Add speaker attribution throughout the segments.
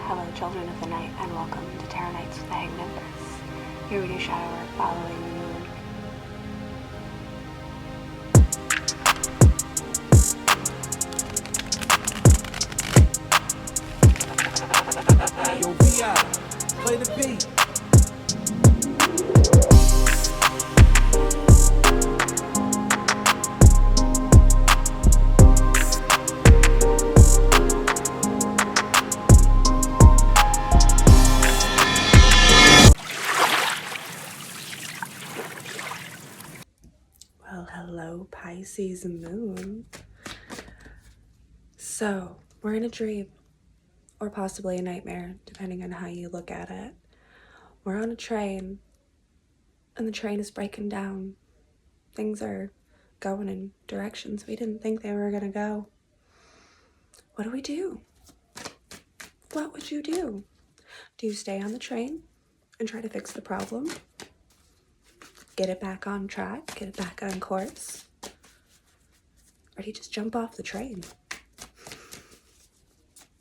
Speaker 1: Hello, children of the night, and welcome to Tarot Nights with the Hanged Empress. Here we do shadow work following the moon.
Speaker 2: Yo, VI, play the beat.
Speaker 1: Well, hello, Pisces moon. So, we're in a dream, or possibly a nightmare, depending on how you look at it. We're on a train, and the train is breaking down. Things are going in directions we didn't think they were gonna go. What do we do? What would you do? Do you stay on the train and try to fix the problem? Get it back on track? Get it back on course? Or do you just jump off the train?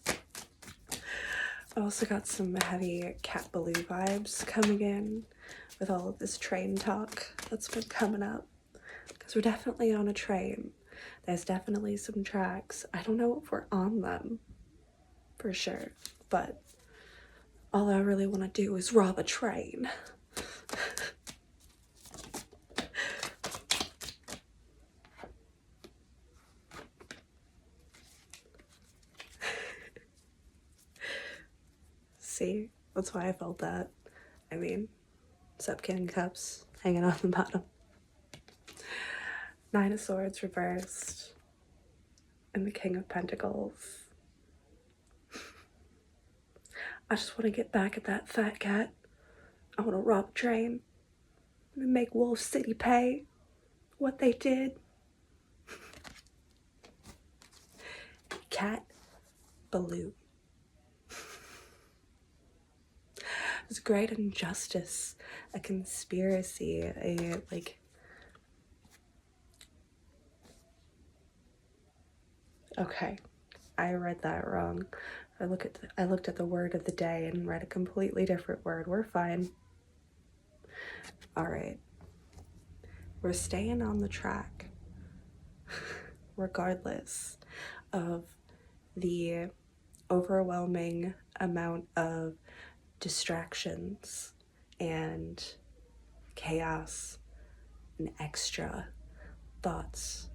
Speaker 1: I also got some heavy Cat Baloo vibes coming in with all of this train talk that's been coming up. Because we're definitely on a train. There's definitely some tracks. I don't know if we're on them for sure, but all I really want to do is rob a train. See, that's why I felt that. I mean, sup King Cups hanging on the bottom. Nine of Swords reversed. And the King of Pentacles. I just want to get back at that fat cat. I want to rob a train. And make Wolf City pay what they did. Cat Baloo. There's great injustice, a conspiracy, a okay, I read that wrong. I looked at the word of the day and read a completely different word. We're fine. All right. We're staying on the track regardless of the overwhelming amount of distractions and chaos and extra thoughts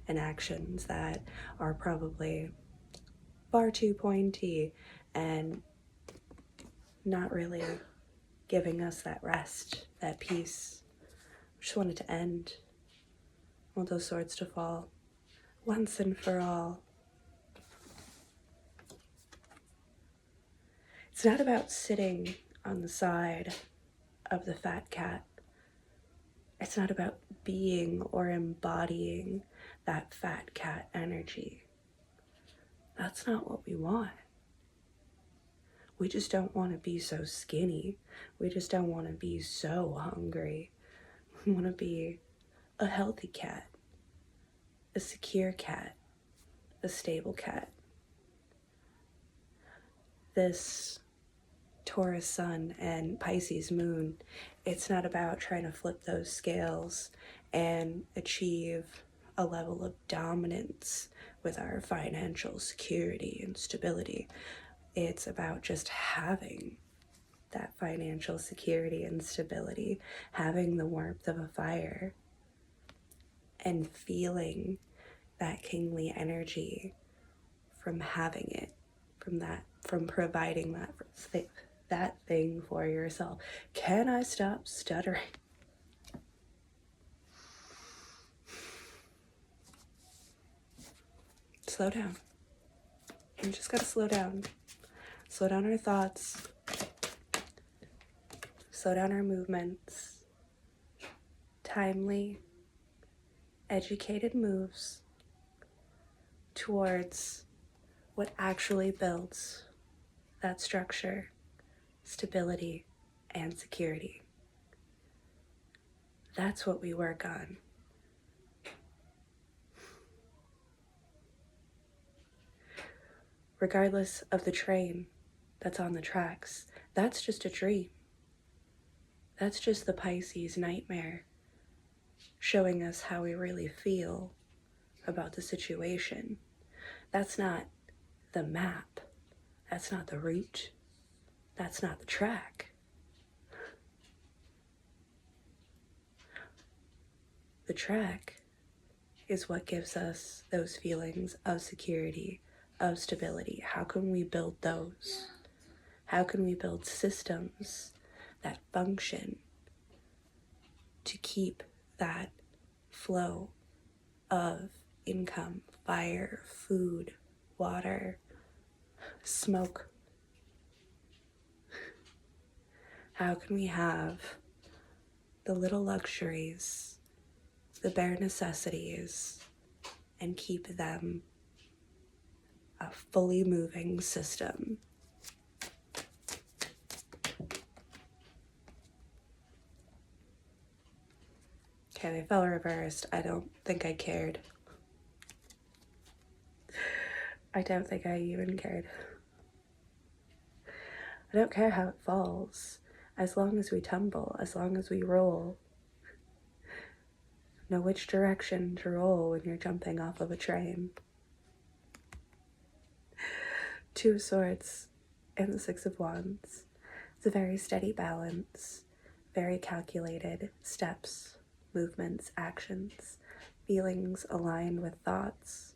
Speaker 1: and actions that are probably far too pointy and not really giving us that rest, that peace. I just want it to end. I want those swords to fall once and for all. It's not about sitting on the side of the fat cat. It's not about being or embodying that fat cat energy. That's not what we want. We just don't want to be so skinny. We just don't want to be so hungry. We want to be a healthy cat, a secure cat, a stable cat. This Taurus sun and Pisces moon, it's not about trying to flip those scales and achieve a level of dominance with our financial security and stability. It's about just having that financial security and stability, having the warmth of a fire, and feeling that kingly energy from having it, from providing that thing for yourself. Can I stop stuttering? Slow down. You just gotta slow down. Slow down our thoughts. Slow down our movements. Timely, educated moves towards what actually builds that structure, stability, and security. That's what we work on. Regardless of the train that's on the tracks, that's just a dream. That's just the Pisces nightmare showing us how we really feel about the situation. That's not the map. That's not the route. That's not the track. The track is what gives us those feelings of security, of stability. How can we build those? How can we build systems that function to keep that flow of income, fire, food, water, smoke? How can we have the little luxuries, the bare necessities, and keep them a fully moving system? Okay, they fell reversed. I don't think I cared. I don't think I even cared. I don't care how it falls, as long as we tumble, as long as we roll. Know which direction to roll when you're jumping off of a train. Two of Swords and the Six of Wands. It's a very steady balance, very calculated steps, movements, actions, feelings aligned with thoughts,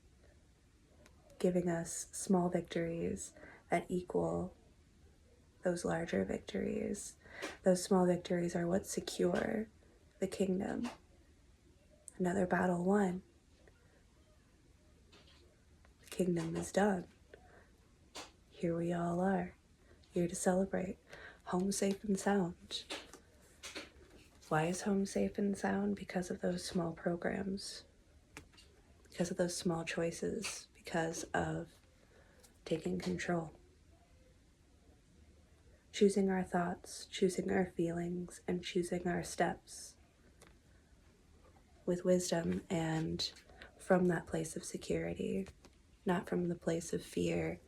Speaker 1: giving us small victories that equal those larger victories. Those small victories are what secure the kingdom. Another battle won. The kingdom is done. Here we all are, here to celebrate. Home safe and sound. Why is home safe and sound? Because of those small programs, because of those small choices, because of taking control. Choosing our thoughts, choosing our feelings, and choosing our steps with wisdom and from that place of security, not from the place of fear.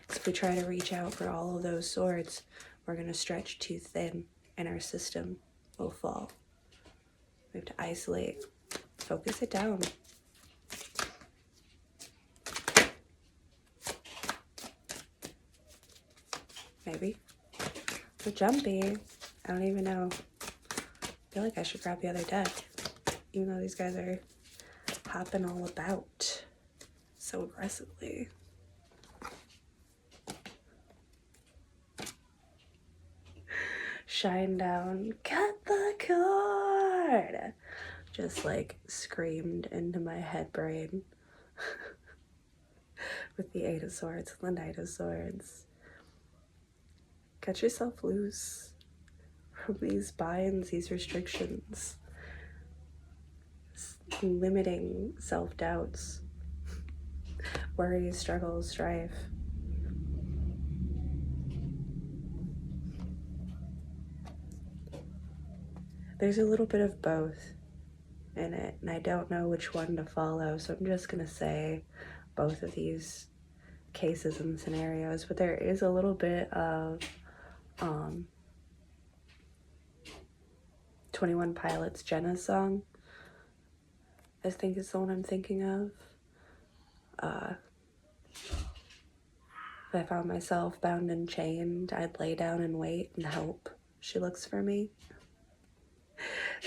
Speaker 1: If we try to reach out for all of those swords, we're going to stretch too thin and our system will fall. We have to isolate, focus it down. Maybe. We're jumpy. I don't even know. I feel like I should grab the other deck, even though these guys are hopping all about so aggressively. Shine down, cut the cord, just like screamed into my head brain with the Eight of Swords and the Knight of Swords. Cut yourself loose from these binds, these restrictions, limiting self-doubts, worries, struggles, strife. There's a little bit of both in it, and I don't know which one to follow, so I'm just gonna say both of these cases and scenarios, but there is a little bit of 21 Pilots Jenna's song, I think is the one I'm thinking of. If I found myself bound and chained, I'd lay down and wait and hope she looks for me.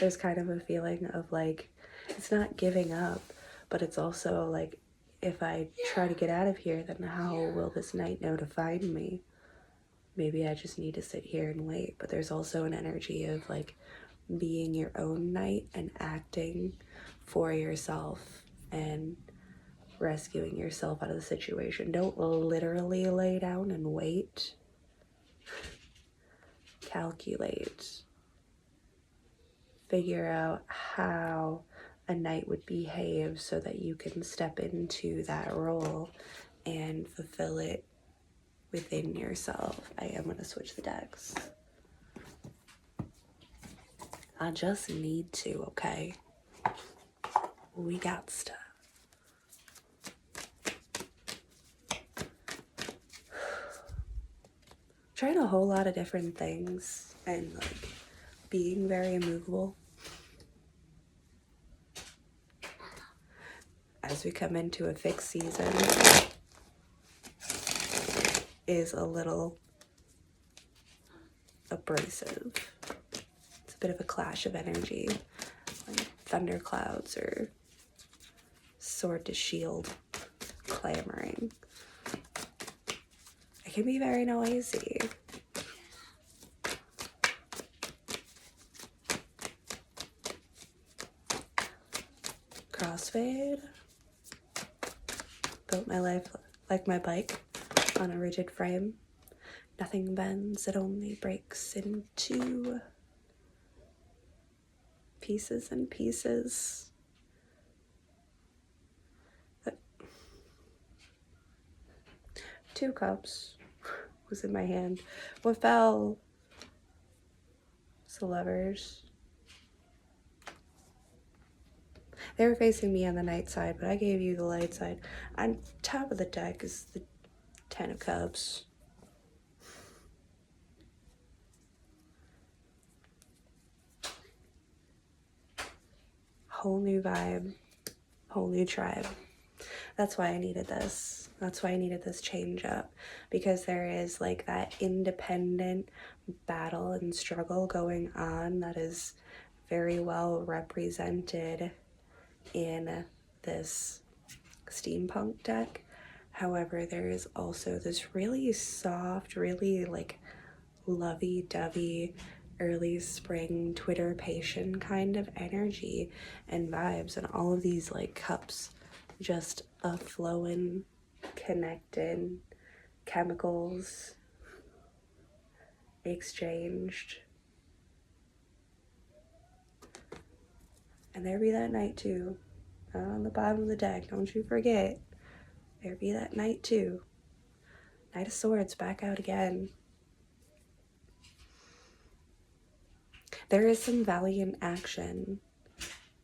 Speaker 1: There's kind of a feeling of like, it's not giving up, but it's also like, if I try to get out of here, then how will this knight know to find me? Maybe I just need to sit here and wait. But there's also an energy of like being your own knight and acting for yourself and rescuing yourself out of the situation. Don't literally lay down and wait. Calculate. Figure out how a knight would behave so that you can step into that role and fulfill it within yourself. I am going to switch the decks. I just need to, okay? We got stuff. trying a whole lot of different things and like being very immovable. As we come into a fixed season is a little abrasive. It's a bit of a clash of energy, like thunderclouds or sword to shield clamoring. It can be very noisy. Crossfade. Built my life like my bike on a rigid frame. Nothing bends, it only breaks into pieces and pieces. 2 cups was in my hand. What fell was the lovers. They were facing me on the night side, but I gave you the light side. On top of the deck is the 10 of cups. Whole new vibe, whole new tribe. That's why I needed this. That's why I needed this change up, because there is like that independent battle and struggle going on that is very well represented in this steampunk deck. However, there is also this really soft, really like lovey-dovey early spring twitterpation kind of energy and vibes, and all of these like cups just a flowing, connected, chemicals exchanged. And there be that night too, on the bottom of the deck, don't you forget. There be that night too. Knight of Swords back out again. There is some valiant action,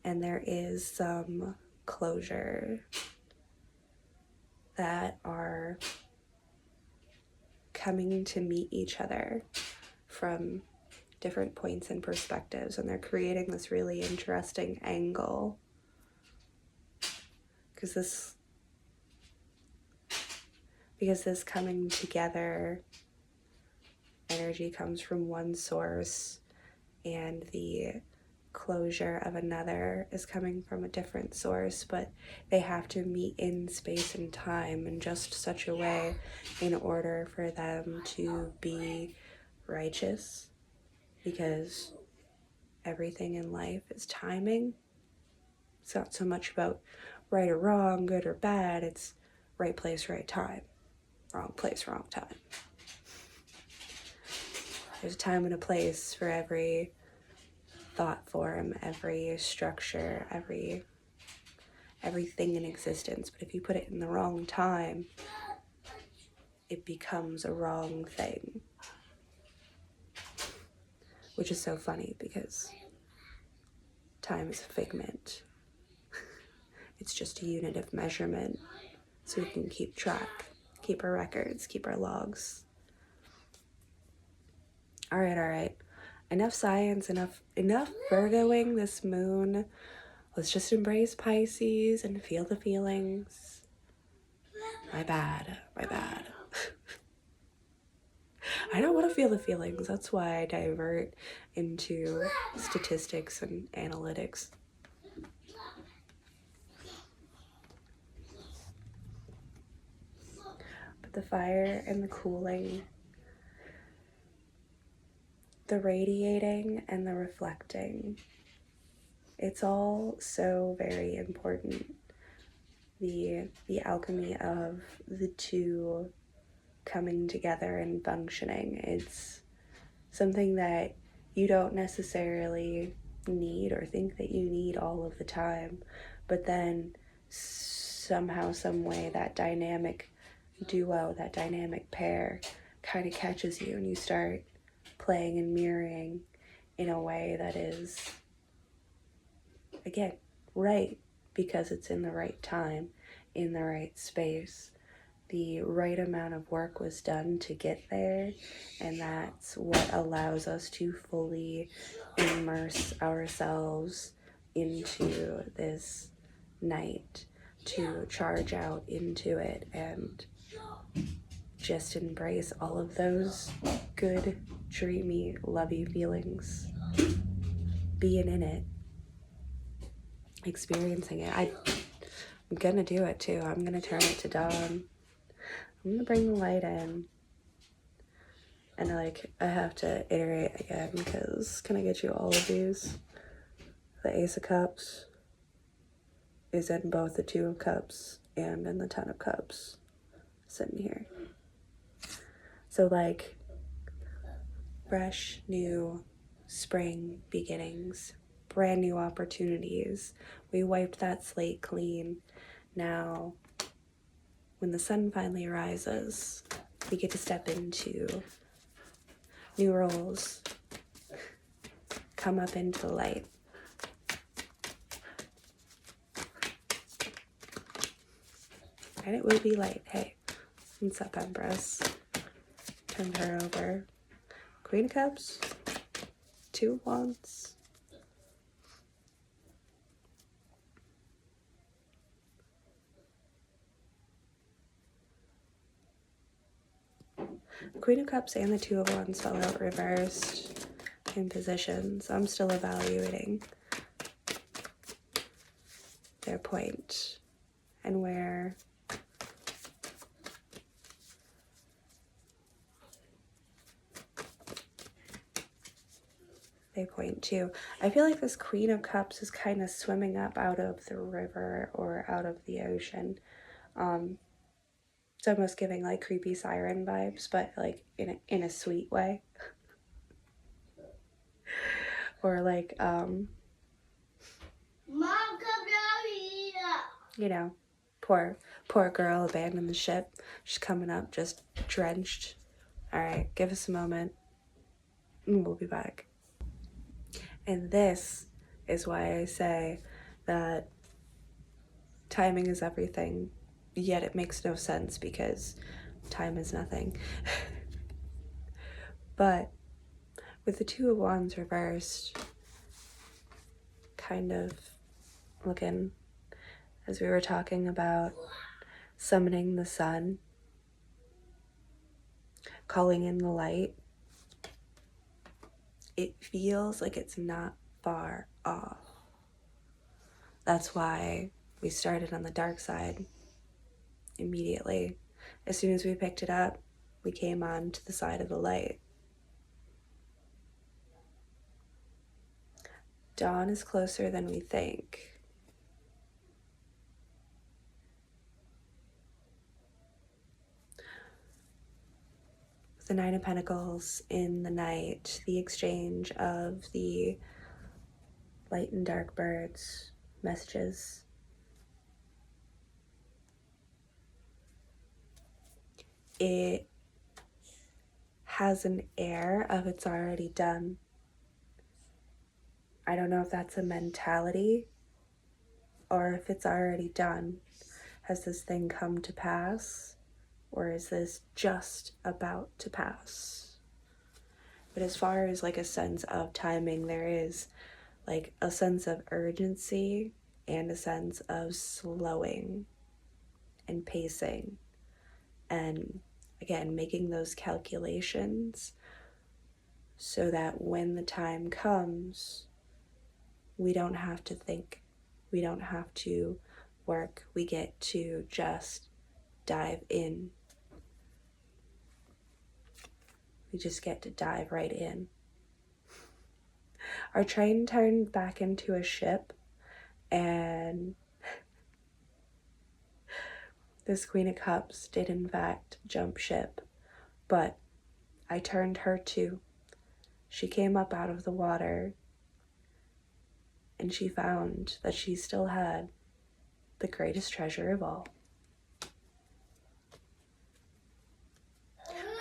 Speaker 1: and there is some closure that are coming to meet each other from different points and perspectives, and they're creating this really interesting angle, because this coming together energy comes from one source, and the closure of another is coming from a different source, but they have to meet in space and time in just such a way in order for them to be righteous, because everything in life is timing. It's not so much about right or wrong, good or bad. It's right place, right time. Wrong place, wrong time. There's a time and a place for every thought form, every structure, everything in existence. But if you put it in the wrong time, it becomes a wrong thing. Which is so funny, because time is a figment. It's just a unit of measurement, so we can keep track, keep our records, keep our logs. All right. Enough science, enough Virgoing this moon. Let's just embrace Pisces and feel the feelings. My bad. I don't want to feel the feelings. That's why I divert into statistics and analytics. But the fire and the cooling, the radiating and the reflecting, it's all so very important. The alchemy of the two coming together and functioning. It's something that you don't necessarily need or think that you need all of the time, but then somehow, some way, that dynamic duo, that dynamic pair kind of catches you, and you start playing and mirroring in a way that is, again, right, because it's in the right time, in the right space, the right amount of work was done to get there, and that's what allows us to fully immerse ourselves into this night, to charge out into it and just embrace all of those good, dreamy, lovey feelings. Being in it, experiencing it. I'm gonna do it too. I'm gonna turn it to dawn. I'm gonna bring the light in. And I have to iterate again because can I get you all of these? The Ace of Cups is in both the Two of Cups and in the Ten of Cups sitting here. So fresh, new spring beginnings, brand new opportunities. We wiped that slate clean. Now, when the sun finally rises, we get to step into new roles, come up into the light. And it will be light. Hey, what's up, Empress? Turned her over. Queen of Cups, Two of Wands. The Queen of Cups and the Two of Wands fell out reversed in position, so I'm still evaluating their point and where they point to. I feel like this Queen of Cups is kind of swimming up out of the river or out of the ocean. It's almost giving creepy siren vibes, but in a sweet way. Or Mom, come down here. Poor girl abandoned the ship. She's coming up just drenched. All right, give us a moment and we'll be back. And this is why I say that timing is everything, yet it makes no sense because time is nothing. But with the Two of Wands reversed, kind of looking, as we were talking about summoning the sun, calling in the light, it feels like it's not far off. That's why we started on the dark side immediately. As soon as we picked it up, we came on to the side of the light. Dawn is closer than we think. The Nine of Pentacles in the night, the exchange of the light and dark birds, messages. It has an air of it's already done. I don't know if that's a mentality or if it's already done. Has this thing come to pass? Or is this just about to pass? But as far as a sense of timing, there is a sense of urgency and a sense of slowing and pacing. And again, making those calculations so that when the time comes, we don't have to think. We don't have to work. We get to just dive in. We just get to dive right in. Our train turned back into a ship, and this Queen of Cups did in fact jump ship, but I turned her too. She came up out of the water, and she found that she still had the greatest treasure of all.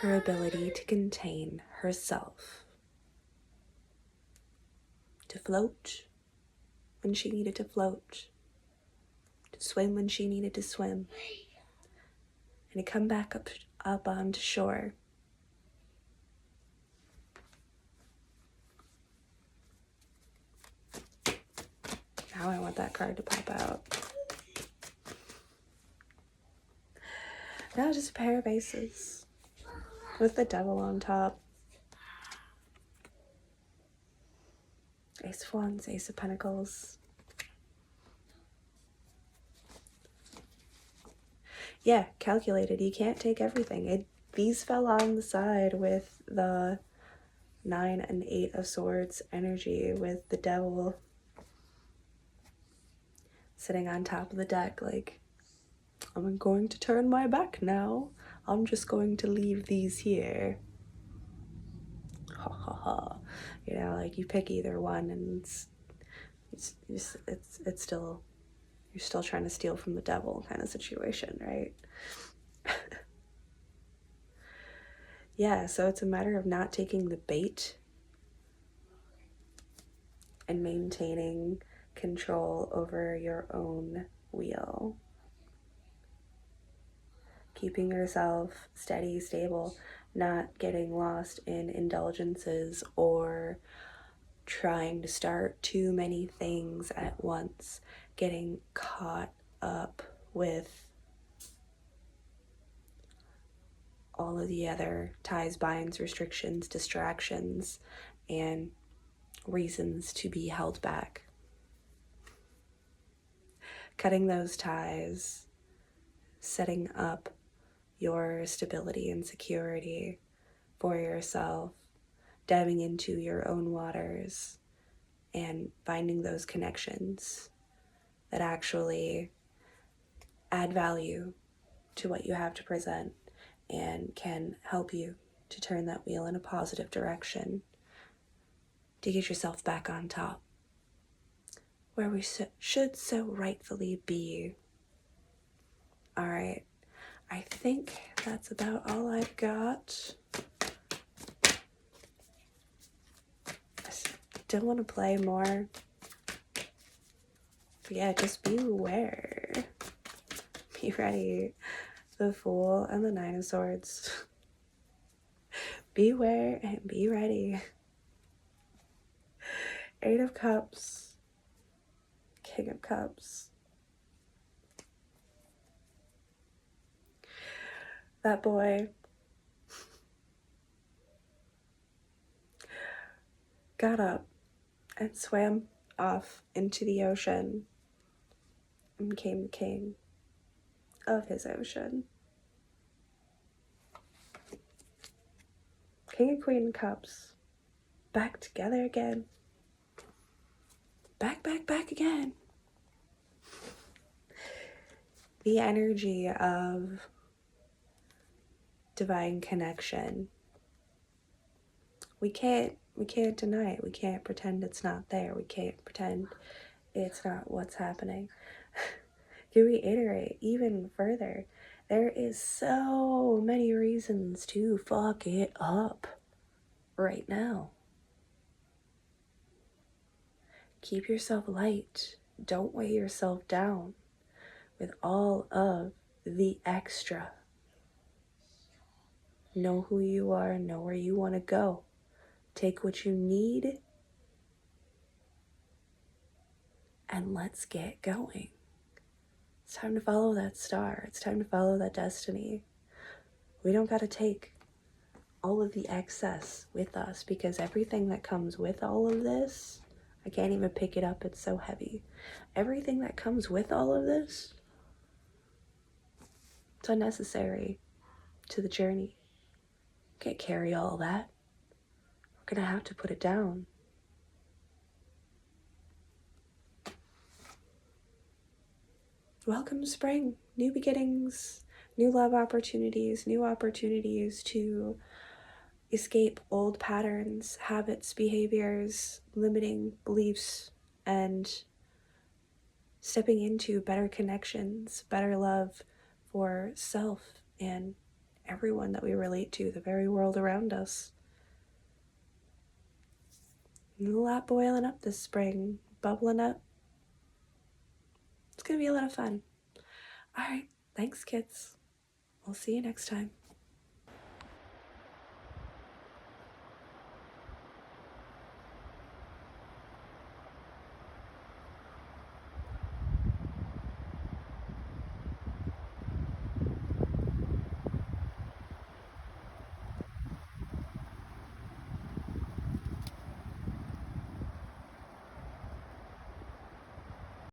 Speaker 1: Her ability to contain herself. To float when she needed to float. To swim when she needed to swim. and to come back up onto shore. Now I want that card to pop out. Now just a pair of aces with the devil on top. Ace of Wands, Ace of Pentacles. Yeah, calculated. You can't take everything. These fell on the side with the 9 and 8 of Swords energy, with the devil sitting on top of the deck like, I'm going to turn my back now. I'm just going to leave these here. Ha ha ha. You know, like you pick either one and it's still, you're still trying to steal from the devil kind of situation, right? Yeah, so it's a matter of not taking the bait and maintaining control over your own wheel. Keeping yourself steady, stable, not getting lost in indulgences or trying to start too many things at once, getting caught up with all of the other ties, binds, restrictions, distractions, and reasons to be held back. Cutting those ties, setting up your stability and security for yourself, diving into your own waters, and finding those connections that actually add value to what you have to present and can help you to turn that wheel in a positive direction to get yourself back on top, where we should so rightfully be. All right, I think that's about all I've got. I still want to play more. But yeah, just be aware. Be ready. The Fool and the 9 of Swords. Beware and be ready. 8 of Cups. King of Cups. That boy got up and swam off into the ocean and became the king of his ocean. King and Queen of Cups. Back together again. Back again. The energy of divine connection. We can't deny it. We can't pretend it's not there. We can't pretend it's not what's happening. To reiterate even further, there is so many reasons to fuck it up right now. Keep yourself light. Don't weigh yourself down with all of the extra. Know who you are, know where you want to go. Take what you need, and let's get going. It's time to follow that star. It's time to follow that destiny. We don't got to take all of the excess with us, because everything that comes with all of this, I can't even pick it up. It's so heavy. Everything that comes with all of this, it's unnecessary to the journey. Can't carry all that. We're gonna have to put it down. Welcome to spring. New beginnings, new love opportunities, new opportunities to escape old patterns, habits, behaviors, limiting beliefs, and stepping into better connections, better love for self and everyone that we relate to, the very world around us. A lot boiling up this spring, bubbling up. It's gonna be a lot of fun. All right, thanks, kids. We'll see you next time.